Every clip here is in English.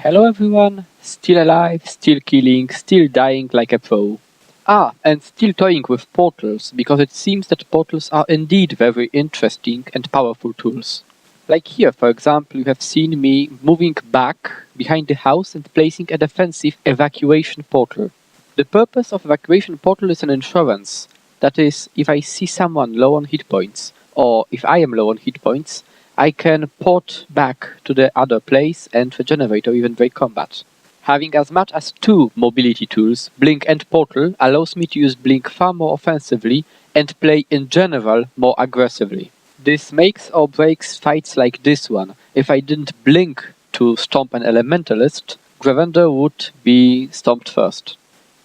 Hello everyone, still alive, still killing, still dying like a pro. And still toying with portals, because it seems that portals are indeed very interesting and powerful tools. Like here, for example, you have seen me moving back behind the house and placing a defensive evacuation portal. The purpose of evacuation portal is an insurance. That is, if I see someone low on hit points, or if I am low on hit points, I can port back to the other place and regenerate or even break combat. Having as much as two mobility tools, Blink and Portal, allows me to use Blink far more offensively and play in general more aggressively. This makes or breaks fights like this one. If I didn't Blink to stomp an Elementalist, Gw2 would be stomped first.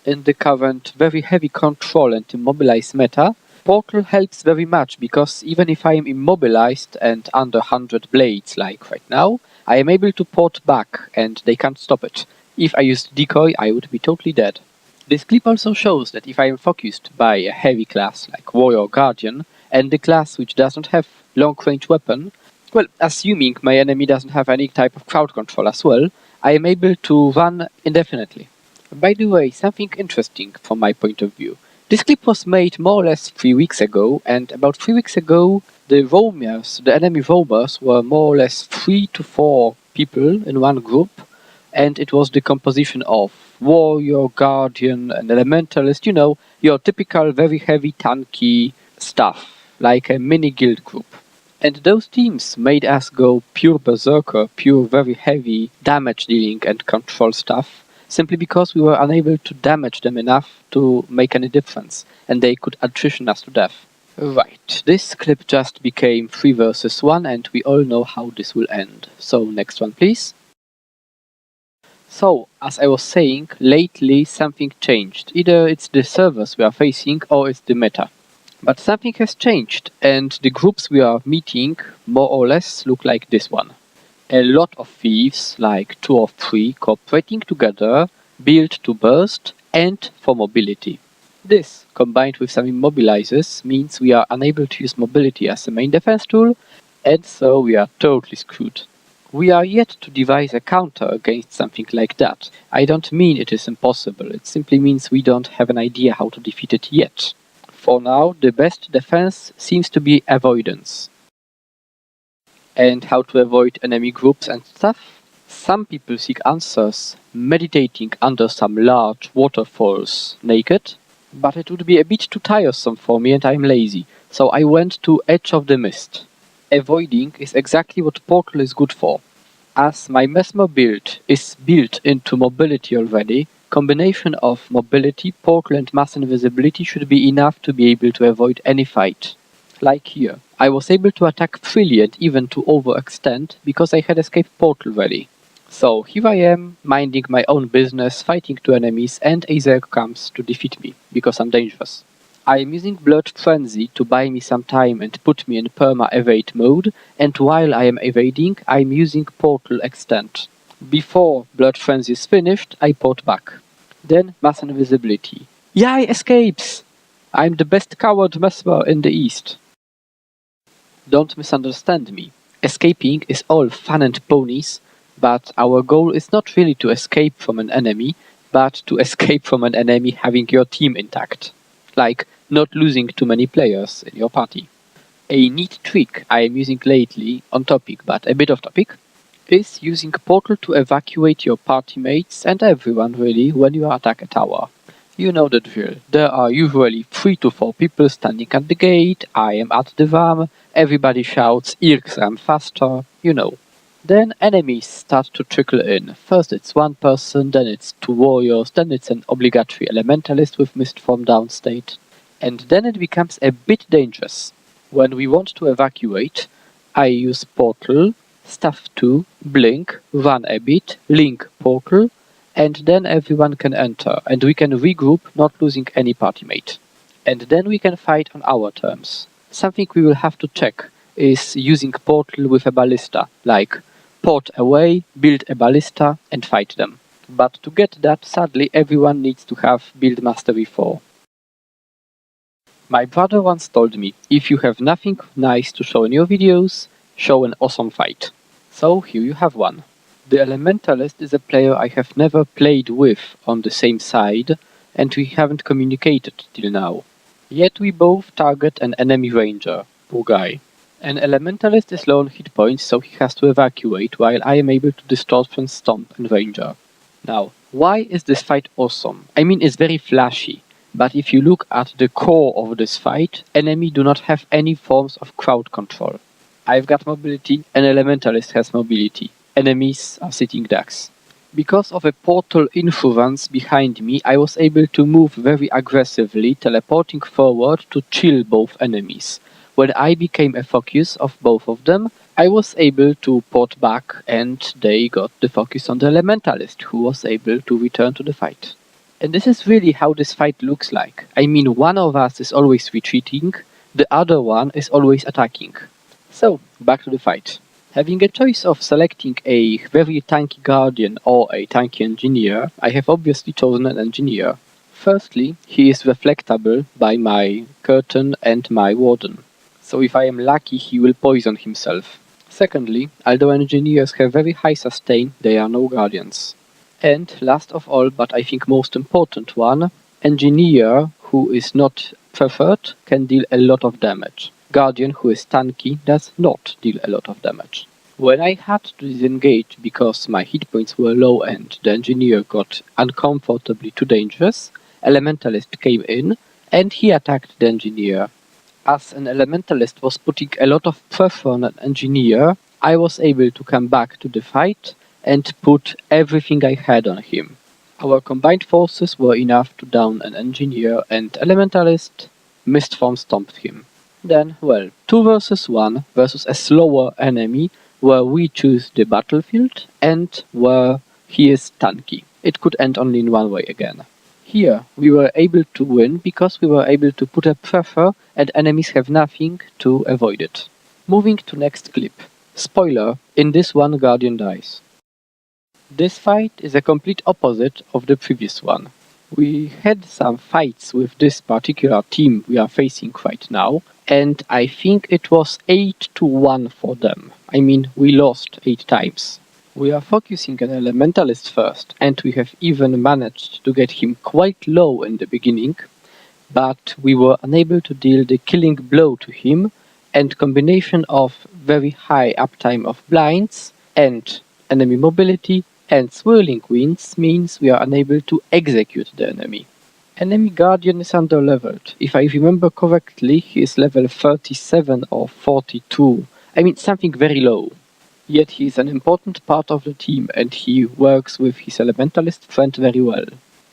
In the current very heavy control and immobilize meta, Portal helps very much because even if I am immobilized and under 100 blades like right now, I am able to port back and they can't stop it. If I used Decoy, I would be totally dead. This clip also shows that if I am focused by a heavy class like Warrior Guardian and the class which doesn't have long range weapon, well, assuming my enemy doesn't have any type of crowd control as well, I am able to run indefinitely. By the way, something interesting from my point of view. This clip was made more or less 3 weeks ago, and about 3 weeks ago, the enemy roamers, were more or less 3 to 4 people in one group, and it was the composition of warrior, guardian, and elementalist, your typical very heavy tanky stuff, like a mini guild group. And those teams made us go pure berserker, pure very heavy damage dealing and control stuff, simply because we were unable to damage them enough to make any difference, and they could attrition us to death. Right, this clip just became 3 versus 1, and we all know how this will end. So, next one please. So, as I was saying, lately something changed. Either it's the servers we are facing, or it's the meta. But something has changed, and the groups we are meeting more or less look like this one. A lot of thieves, like 2 or 3, cooperating together, built to burst and for mobility. This, combined with some immobilizers, means we are unable to use mobility as a main defense tool, and so we are totally screwed. We are yet to devise a counter against something like that. I don't mean it is impossible, it simply means we don't have an idea how to defeat it yet. For now, the best defense seems to be avoidance. And how to avoid enemy groups and stuff? Some people seek answers meditating under some large waterfalls naked, but it would be a bit too tiresome for me and I'm lazy, so I went to Edge of the Mist. Avoiding is exactly what Portal is good for. As my Mesmer build is built into mobility already, combination of mobility, portal and mass invisibility should be enough to be able to avoid any fight. Like here, I was able to attack freely and even to overextend because I had escaped portal ready. So here I am, minding my own business, fighting 2 enemies, and a Zerg comes to defeat me, because I'm dangerous. I am using Blood Frenzy to buy me some time and put me in perma-evade mode, and while I am evading, I am using Portal Extend. Before Blood Frenzy is finished, I port back. Then Mass Invisibility. Yay, escapes! I'm the best coward Mesmer in the East. Don't misunderstand me. Escaping is all fun and ponies, but our goal is not really to escape from an enemy, but to escape from an enemy having your team intact. Like, not losing too many players in your party. A neat trick I am using lately, on topic but a bit off topic, is using Portal to evacuate your party mates and everyone really when you attack a tower. You know the drill. There are usually 3 to 4 people standing at the gate, I am at the RAM, everybody shouts, Irks I'm faster, you know. Then enemies start to trickle in. First it's 1 person, then it's 2 warriors, then it's an obligatory elementalist with Mistform downstate. And then it becomes a bit dangerous. When we want to evacuate, I use Portal, Staff 2, Blink, run a bit, Link Portal, and then everyone can enter, and we can regroup, not losing any party mate. And then we can fight on our terms. Something we will have to check is using Portal with a ballista, like port away, build a ballista, and fight them. But to get that, sadly, everyone needs to have Build Mastery 4. My brother once told me, if you have nothing nice to show in your videos, show an awesome fight. So here you have one. The Elementalist is a player I have never played with on the same side, and we haven't communicated till now. Yet we both target an enemy ranger. Poor guy. An Elementalist is low on hit points, so he has to evacuate, while I am able to Distortion, Stomp, and Ranger. Now, why is this fight awesome? I mean, it's very flashy, but if you look at the core of this fight, enemy do not have any forms of crowd control. I've got mobility, an Elementalist has mobility. Enemies are sitting ducks. Because of a portal influence behind me, I was able to move very aggressively, teleporting forward to chill both enemies. When I became a focus of both of them, I was able to port back and they got the focus on the Elementalist, who was able to return to the fight. And this is really how this fight looks like. I mean, one of us is always retreating, the other one is always attacking. So, back to the fight. Having a choice of selecting a very tanky guardian or a tanky engineer, I have obviously chosen an engineer. Firstly, he is reflectable by my curtain and my warden, so if I am lucky he will poison himself. Secondly, although engineers have very high sustain, they are no guardians. And last of all, but I think most important one, engineer who is not preferred can deal a lot of damage. Guardian who is tanky does not deal a lot of damage. When I had to disengage because my hit points were low and the engineer got uncomfortably too dangerous, Elementalist came in and he attacked the engineer. As an Elementalist was putting a lot of pressure on an engineer, I was able to come back to the fight and put everything I had on him. Our combined forces were enough to down an engineer and Elementalist Mistform stomped him. Then, well, 2 versus 1 versus a slower enemy where we choose the battlefield and where he is tanky. It could end only in one way again. Here, we were able to win because we were able to put a pressure and enemies have nothing to avoid it. Moving to next clip. Spoiler, in this one Guardian dies. This fight is a complete opposite of the previous one. We had some fights with this particular team we are facing right now, and I think it was 8-1 for them. I mean, we lost 8 times. We are focusing on Elementalist first, and we have even managed to get him quite low in the beginning, but we were unable to deal the killing blow to him, and combination of very high uptime of blinds and enemy mobility and swirling winds means we are unable to execute the enemy. Enemy Guardian is underleveled. If I remember correctly, he is level 37 or 42. I mean, something very low. Yet he is an important part of the team and he works with his Elementalist friend very well.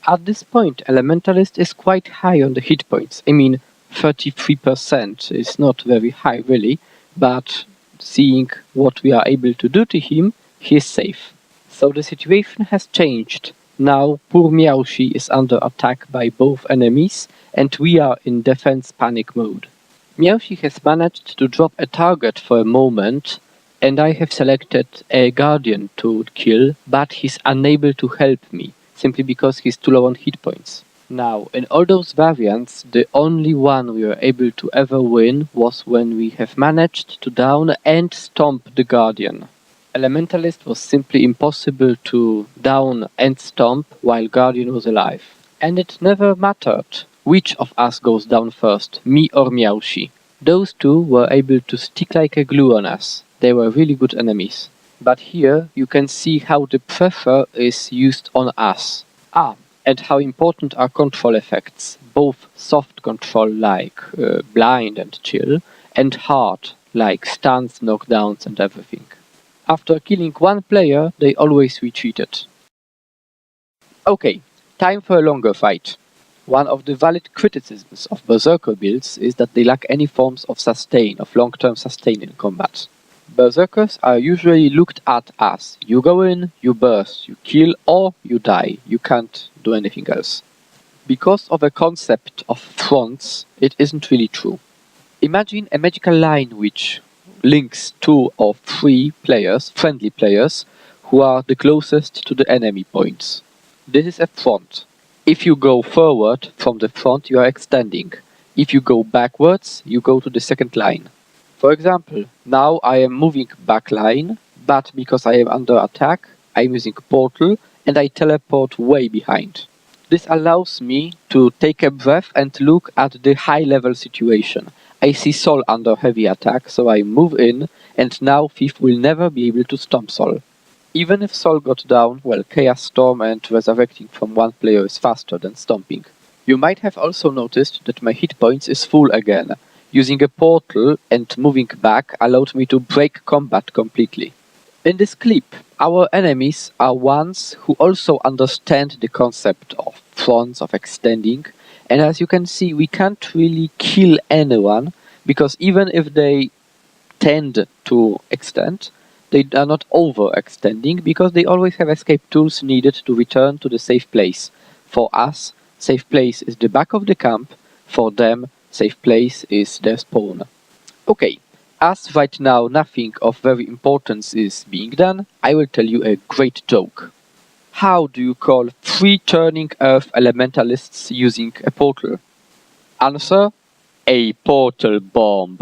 At this point, Elementalist is quite high on the hit points. I mean, 33% is not very high really, but seeing what we are able to do to him, he is safe. So the situation has changed. Now poor Miaoshi is under attack by both enemies and we are in defense panic mode. Miaoshi has managed to drop a target for a moment and I have selected a guardian to kill, but he's unable to help me, simply because he's too low on hit points. Now, in all those variants, the only one we were able to ever win was when we have managed to down and stomp the guardian. Elementalist was simply impossible to down and stomp while Guardian was alive. And it never mattered which of us goes down first, me or Miaoshi. Those two were able to stick like a glue on us. They were really good enemies. But here you can see how the pressure is used on us. And how important are control effects, both soft control like blind and chill, and hard like stuns, knockdowns and everything. After killing one player, they always retreated. Okay, time for a longer fight. One of the valid criticisms of Berserker builds is that they lack any forms of sustain, of long-term sustain in combat. Berserkers are usually looked at as you go in, you burst, you kill or you die. You can't do anything else. Because of a concept of fronts, it isn't really true. Imagine a magical line which links 2 or 3 players, friendly players, who are the closest to the enemy points. This is a front. If you go forward from the front, you are extending. If you go backwards, you go to the second line. For example, now I am moving back line, but because I am under attack, I'm using portal, and I teleport way behind. This allows me to take a breath and look at the high level situation. I see Sol under heavy attack, so I move in, and now Thief will never be able to stomp Sol. Even if Sol got down, well, Chaos Storm and resurrecting from one player is faster than stomping. You might have also noticed that my hit points is full again. Using a portal and moving back allowed me to break combat completely. In this clip, our enemies are ones who also understand the concept of fronts, of extending, and as you can see, we can't really kill anyone, because even if they tend to extend, they are not overextending, because they always have escape tools needed to return to the safe place. For us, safe place is the back of the camp, for them, safe place is their spawn. Okay, as right now nothing of very importance is being done, I will tell you a great joke. How do you call 3 turning earth elementalists using a portal? Answer: a portal bomb.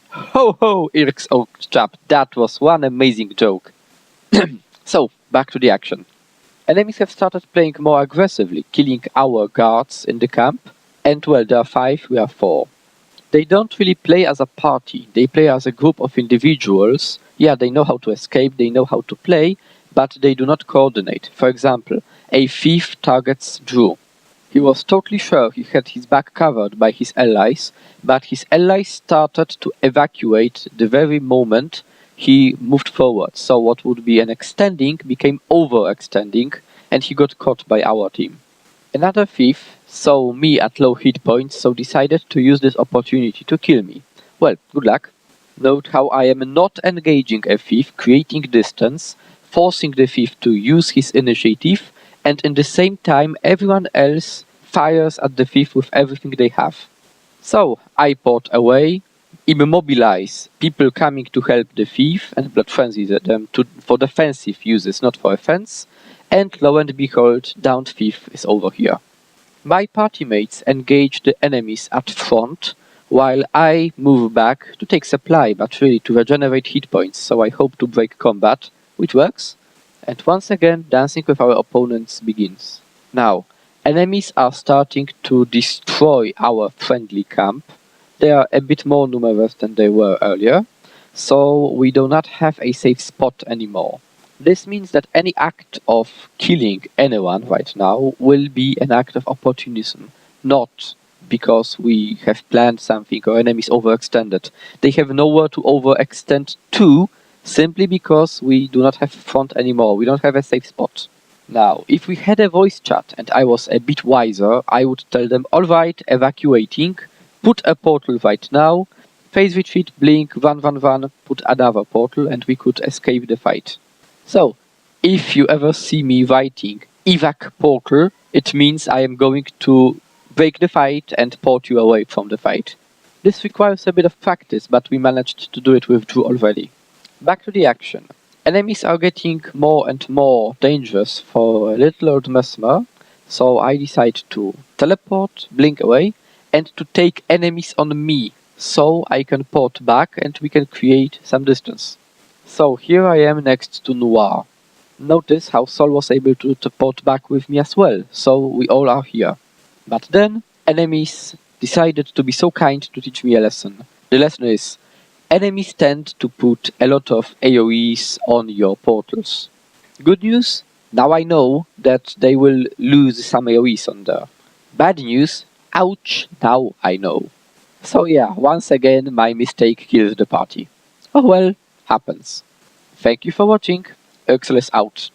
Ho ho, Irk's old chap, that was one amazing joke. So, back to the action. Enemies have started playing more aggressively, killing our guards in the camp, and well, there are 5, we are 4. They don't really play as a party, they play as a group of individuals. Yeah, they know how to escape, they know how to play, but they do not coordinate. For example, a thief targets Drew. He was totally sure he had his back covered by his allies, but his allies started to evacuate the very moment he moved forward. So what would be an extending became overextending, and he got caught by our team. Another thief saw me at low hit points, so decided to use this opportunity to kill me. Well, good luck. Note how I am not engaging a thief, creating distance, forcing the thief to use his initiative, and in the same time everyone else fires at the thief with everything they have. So I port away, immobilize people coming to help the thief, and blood frenzy them for defensive uses, not for offense, and lo and behold, downed thief is over here. My party mates engage the enemies at front, while I move back to take supply, but really to regenerate hit points, so I hope to break combat, which works. And once again, dancing with our opponents begins. Now, enemies are starting to destroy our friendly camp. They are a bit more numerous than they were earlier, so we do not have a safe spot anymore. This means that any act of killing anyone right now will be an act of opportunism, not because we have planned something or enemies overextended. They have nowhere to overextend to, simply because we do not have front anymore, we don't have a safe spot. Now, if we had a voice chat and I was a bit wiser, I would tell them, alright, evacuating, put a portal right now, phase retreat, blink, run, put another portal, and we could escape the fight. So, if you ever see me writing evac portal, it means I am going to break the fight and port you away from the fight. This requires a bit of practice, but we managed to do it with Drew already. Back to the action. Enemies are getting more and more dangerous for a little old Mesmer, so I decide to teleport, blink away, and to take enemies on me, so I can port back and we can create some distance. So here I am next to Noir. Notice how Sol was able to port back with me as well, so we all are here. But then, enemies decided to be so kind to teach me a lesson. The lesson is, enemies tend to put a lot of AoEs on your portals. Good news, now I know that they will lose some AoEs on there. Bad news, ouch, now I know. So yeah, once again my mistake kills the party. Oh well, happens. Thank you for watching. Uxel is out.